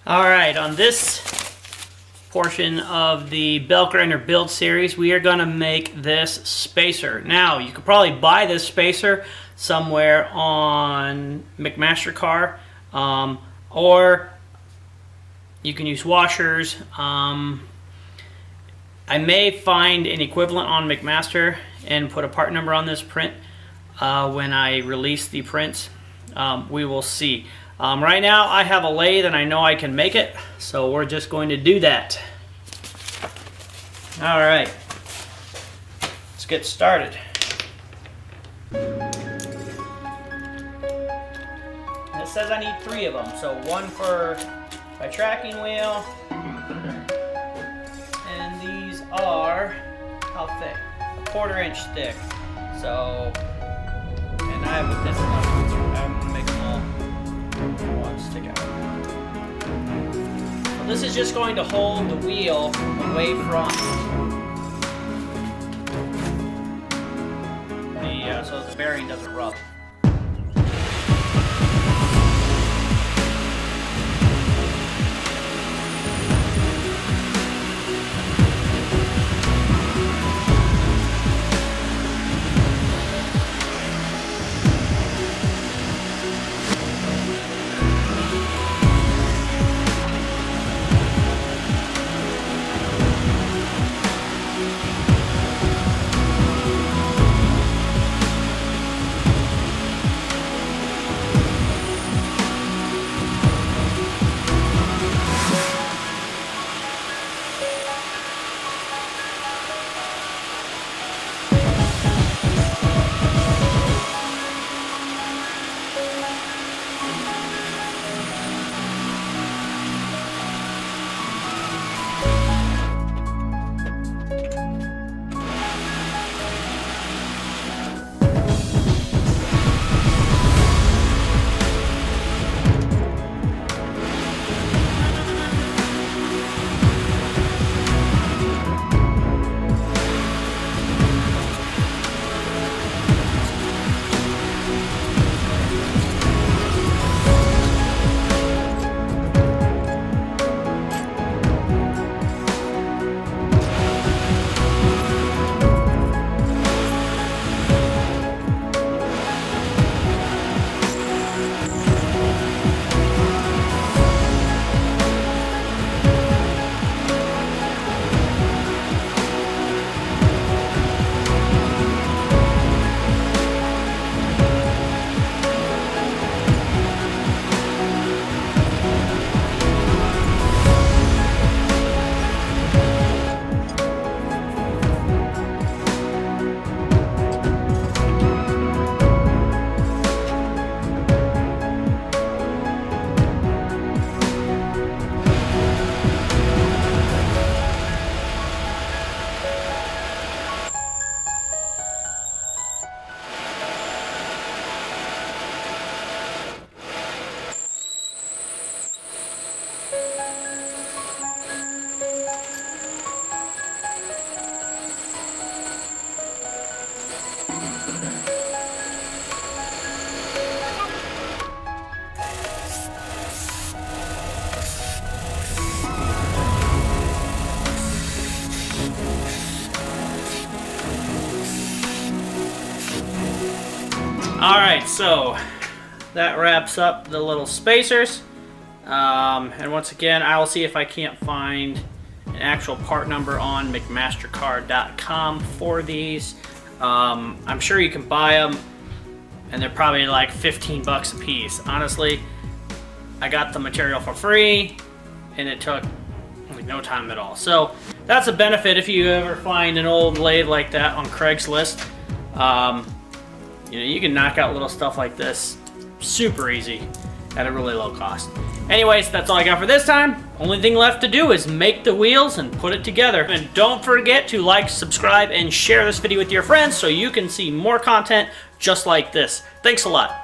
Alright, on this portion of the belt grinder build series, we are going to make this spacer. Now, you could probably buy this spacer somewhere on McMaster-Carr, or you can use washers. I may find an equivalent on McMaster and put a part number on this print when I release the prints. We will see. Right now I have a lathe and I know I can make it, so we're just going to do that. Alright, let's get started. It says I need 3 of them, so one for my tracking wheel, and these are, how thick? A 1/4 inch thick. So, and I have this one, I'm going to make them all one stick out. So this is just going to hold the wheel away from the, so the bearing doesn't rub. Alright, so that wraps up the little spacers. And once again, I will see if I can't find an actual part number on McMasterCarr.com for these. I'm sure you can buy them, and they're probably like 15 bucks a piece. Honestly, I got the material for free, and it took like no time at all. So that's a benefit if you ever find an old lathe like that on Craigslist. You know, you can knock out little stuff like this super easy at a really low cost. Anyways, that's all I got for this time. Only thing left to do is make the wheels and put it together. And don't forget to like, subscribe, and share this video with your friends so you can see more content just like this. Thanks a lot.